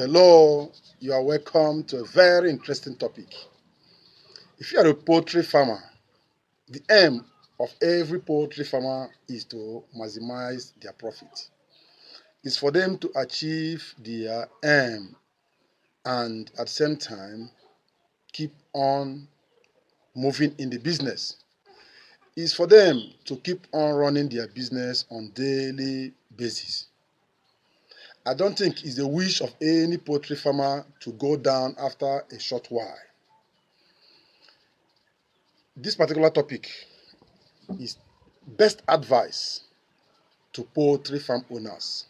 Hello, you are welcome to a very interesting topic. If you are a poultry farmer, the aim of every poultry farmer is to maximize their profit. It's for them to achieve their aim and at the same time keep on moving in the business. It's for them to keep on running their business on daily basis. I don't think it's the wish of any poultry farmer to go down after a short while. This particular topic is best advice to poultry farm owners.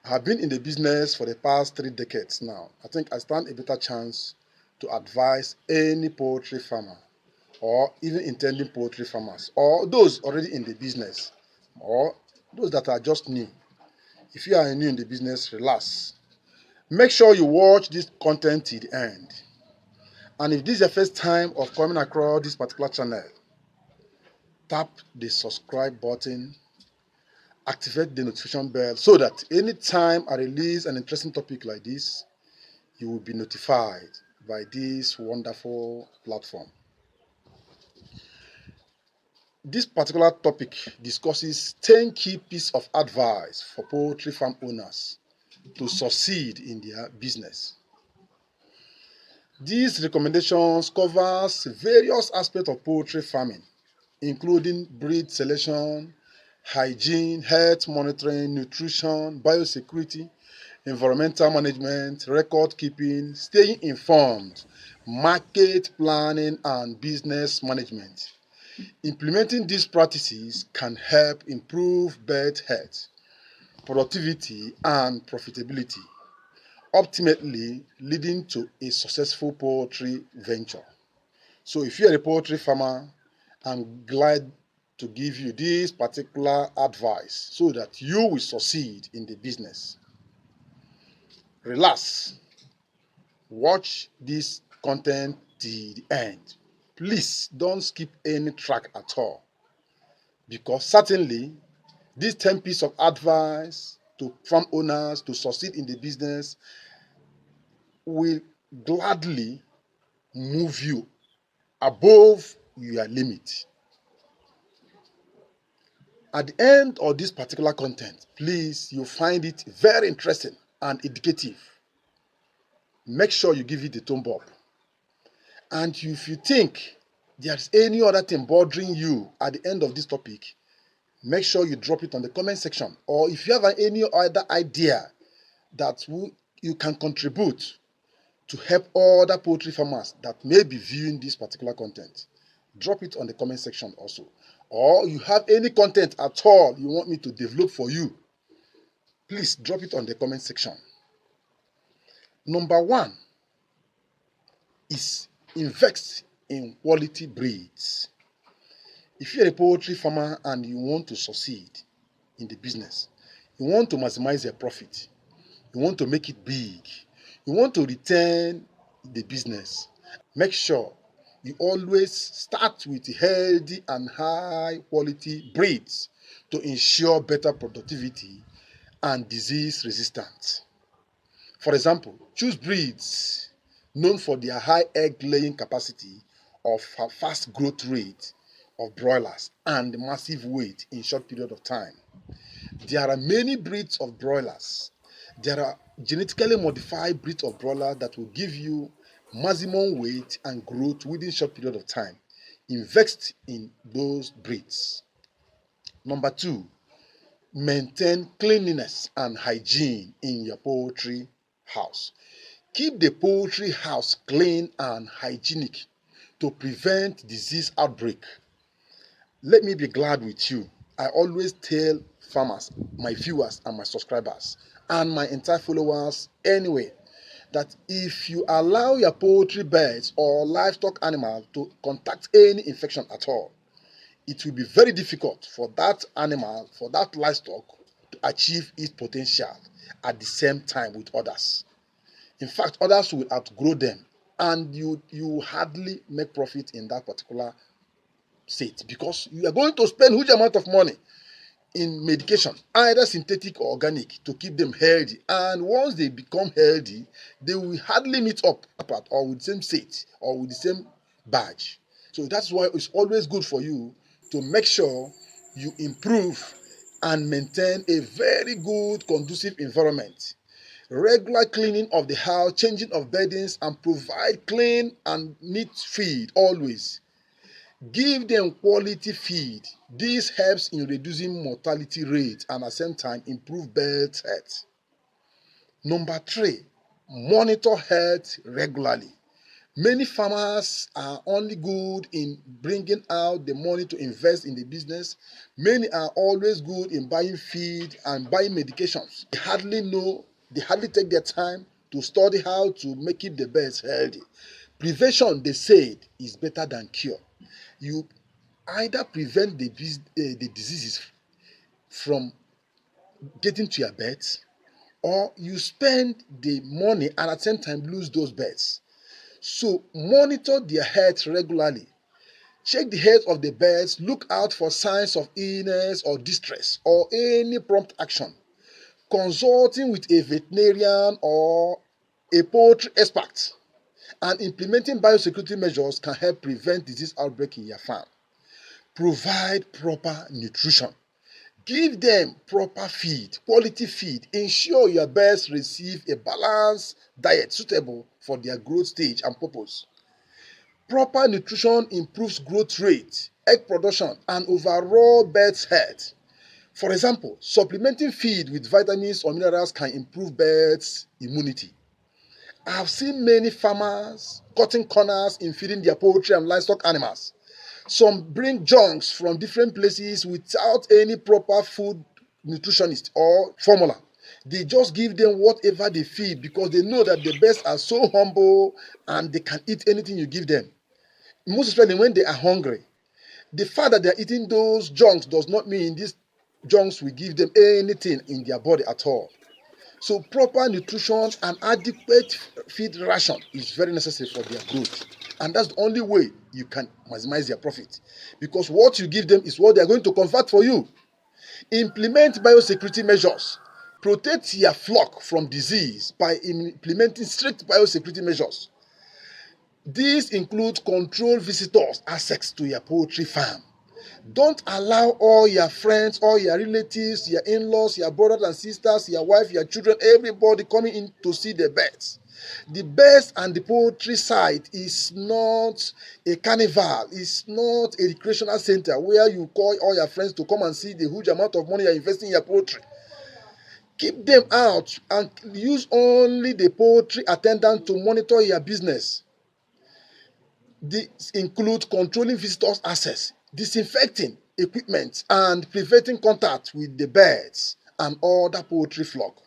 I have been in the business for the past 3 decades now. I think I stand a better chance to advise any poultry farmer or even intending poultry farmers or those already in the business or those that are just new. If you are new in the business, relax. Make sure you watch this content till the end. And if this is the first time of coming across this particular channel, tap the subscribe button, activate the notification bell so that anytime I release an interesting topic like this, you will be notified by this wonderful platform. This particular topic discusses 10 key pieces of advice for poultry farm owners to succeed in their business. These recommendations covers various aspects of poultry farming, including breed selection, hygiene, health monitoring, nutrition, biosecurity, environmental management, record keeping, staying informed, market planning, and business management. Implementing these practices can help improve bird health, productivity, and profitability, ultimately leading to a successful poultry venture. So if you're a poultry farmer, I'm glad to give you this particular advice so that you will succeed in the business. Relax. Watch this content till the end. Please don't skip any track at all, because certainly these 10 pieces of advice to farm owners to succeed in the business will gladly move you above your limit. At the end of this particular content, please, you find it very interesting and educative. Make sure you give it a thumb up. And if you think there's any other thing bothering you at the end of this topic, make sure you drop it on the comment section. Or if you have any other idea that you can contribute to help other poultry farmers that may be viewing this particular content, drop it on the comment section also. Or you have any content at all you want me to develop for you, please drop it on the comment section. Number 1 is invest in quality breeds. If you're a poultry farmer and you want to succeed in the business, you want to maximize your profit, you want to make it big, you want to retain the business, make sure you always start with healthy and high quality breeds to ensure better productivity and disease resistance. For example, choose breeds known for their high egg laying capacity of fast growth rate of broilers and massive weight in short period of time. There are many breeds of broilers. There are genetically modified breeds of broiler that will give you maximum weight and growth within short period of time. Invest in those breeds. Number 2, maintain cleanliness and hygiene in your poultry house. Keep the poultry house clean and hygienic to prevent disease outbreak. Let me be glad with you. I always tell farmers, my viewers and my subscribers, and my entire followers anyway, that if you allow your poultry birds or livestock animal to contact any infection at all, it will be very difficult for that animal, for that livestock, to achieve its potential at the same time with others. In fact, others will outgrow them, and you hardly make profit in that particular state, because you are going to spend huge amount of money in medication, either synthetic or organic, to keep them healthy. And once they become healthy, they will hardly meet up apart or with the same set or with the same badge. So that's why it's always good for you to make sure you improve and maintain a very good, conducive environment. Regular cleaning of the house, changing of beddings, and provide clean and neat feed always. Give them quality feed. This helps in reducing mortality rate and at the same time improve birth health. Number 3, monitor health regularly. Many farmers are only good in bringing out the money to invest in the business. Many are always good in buying feed and buying medications. They hardly take their time to study how to make it the best healthy. Prevention, they said, is better than cure. You either prevent the diseases from getting to your birds, or you spend the money and at the same time lose those birds. So monitor their health regularly. Check the health of the birds. Look out for signs of illness or distress or any prompt action. Consulting with a veterinarian or a poultry expert and implementing biosecurity measures can help prevent disease outbreak in your farm. Provide proper nutrition. Give them proper feed, quality feed. Ensure your birds receive a balanced diet suitable for their growth stage and purpose. Proper nutrition improves growth rate, egg production, and overall birds' health. For example, supplementing feed with vitamins or minerals can improve birds' immunity. I have seen many farmers cutting corners in feeding their poultry and livestock animals. Some bring junks from different places without any proper food nutritionist or formula. They just give them whatever they feed because they know that the birds are so humble and they can eat anything you give them. Most especially when they are hungry. The fact that they are eating those junks does not mean these junks will give them anything in their body at all. So proper nutrition and adequate feed ration is very necessary for their growth. And that's the only way you can maximize their profit. Because what you give them is what they are going to convert for you. Implement biosecurity measures. Protect your flock from disease by implementing strict biosecurity measures. These include control visitors' access to your poultry farm. Don't allow all your friends, all your relatives, your in-laws, your brothers and sisters, your wife, your children, everybody coming in to see the birds. The birds and the poultry site is not a carnival. It's not a recreational center where you call all your friends to come and see the huge amount of money you're investing in your poultry. Keep them out and use only the poultry attendant to monitor your business. This includes controlling visitors' access, disinfecting equipment, and preventing contact with the birds and other poultry flock.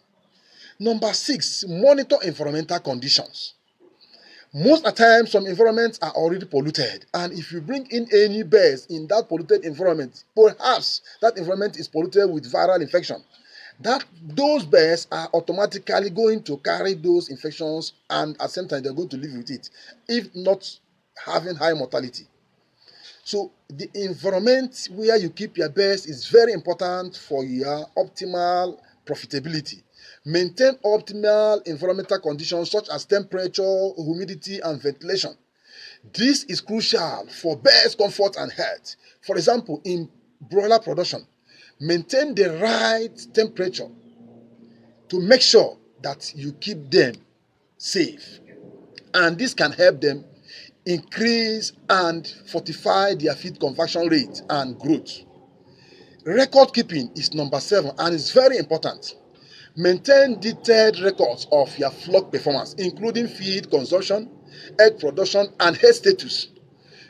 Number 6, monitor environmental conditions. Most of the time, some environments are already polluted, and if you bring in any birds in that polluted environment, perhaps that environment is polluted with viral infection. Those birds are automatically going to carry those infections, and at the same time, they're going to live with it, if not having high mortality. So the environment where you keep your birds is very important for your optimal profitability. Maintain optimal environmental conditions such as temperature, humidity, and ventilation. This is crucial for birds' comfort and health. For example, in broiler production, maintain the right temperature to make sure that you keep them safe. And this can help them increase and fortify their feed conversion rate and growth. Record keeping is number 7 and is very important. Maintain detailed records of your flock performance, including feed consumption, egg production, and health status.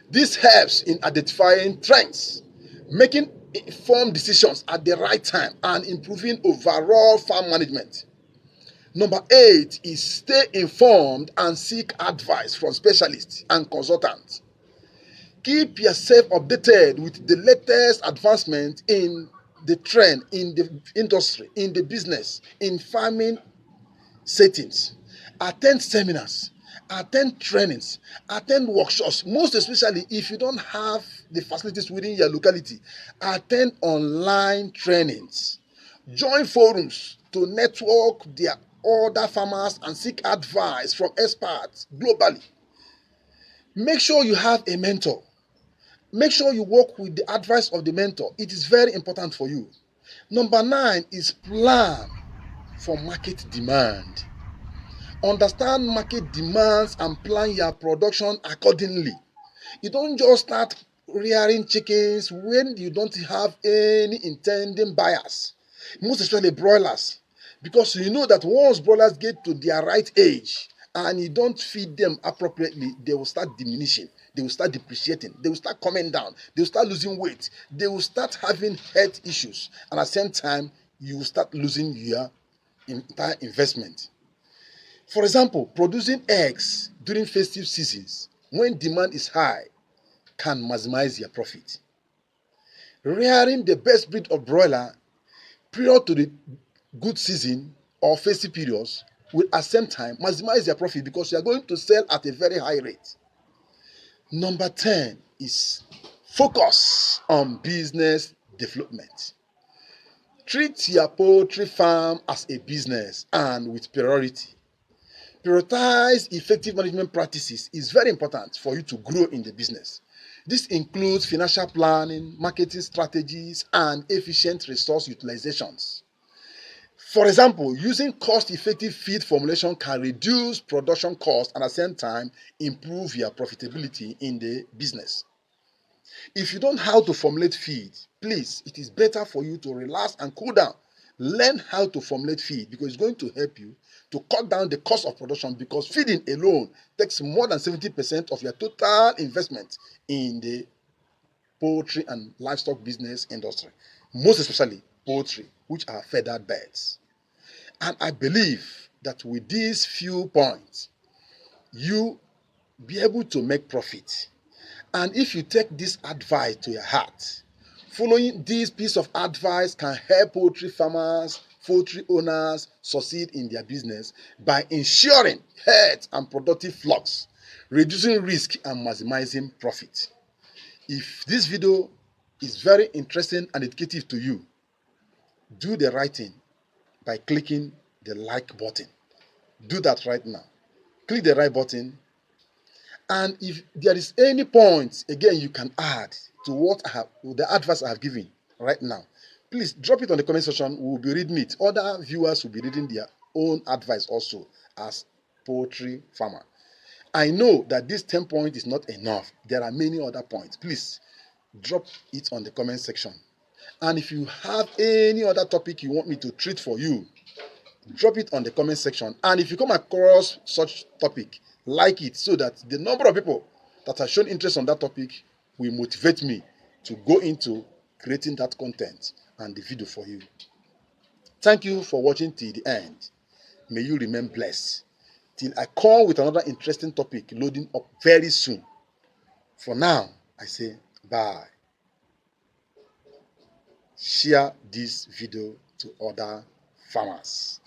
This helps in identifying trends, making informed decisions at the right time, and improving overall farm management. Number 8 is stay informed and seek advice from specialists and consultants. Keep yourself updated with the latest advancements in the trend, in the industry, in the business, in farming settings. Attend seminars attend trainings, attend workshops, most especially if you don't have the facilities within your locality, attend online trainings, join forums to network their other farmers and seek advice from experts globally. Make sure you have a mentor. Make sure you work with the advice of the mentor. It is very important for you. Number 9 is plan for market demand. Understand market demands and plan your production accordingly. You don't just start rearing chickens when you don't have any intending buyers, most especially broilers, because you know that once broilers get to their right age and you don't feed them appropriately, they will start diminishing, they will start depreciating, they will start coming down, they will start losing weight, they will start having health issues, and at the same time you will start losing your entire investment. For example, producing eggs during festive seasons when demand is high can maximize your profit. Rearing the best breed of broiler prior to the good season or festive periods will at the same time maximize your profit because you are going to sell at a very high rate. Number 10 is focus on business development. Treat your poultry farm as a business and with priority. Prioritize effective management practices is very important for you to grow in the business. This includes financial planning, marketing strategies, and efficient resource utilizations. For example, using cost-effective feed formulation can reduce production costs and at the same time improve your profitability in the business. If you don't know how to formulate feed, please, it is better for you to relax and cool down. Learn how to formulate feed because it's going to help you to cut down the cost of production because feeding alone takes more than 70% of your total investment in the poultry and livestock business industry, most especially poultry, which are feathered birds. And I believe that with these few points, you be able to make profit. And if you take this advice to your heart, following this piece of advice can help poultry farmers, poultry owners succeed in their business by ensuring health and productive flocks, reducing risk and maximizing profit. If this video is very interesting and educative to you, do the right thing by clicking the like button. Do that right now. Click the right button. And if there is any point, again, you can add to what the advice I have given right now, please drop it on the comment section. We will be reading it. Other viewers will be reading their own advice also as poultry farmer. I know that this 10 point is not enough. There are many other points. Please drop it on the comment section. And if you have any other topic you want me to treat for you, drop it on the comment section. And if you come across such topic, like it so that the number of people that have shown interest on that topic will motivate me to go into creating that content and the video for you. Thank you for watching till the end. May you remain blessed till I come with another interesting topic loading up very soon. For now, I say bye. Share this video to other farmers.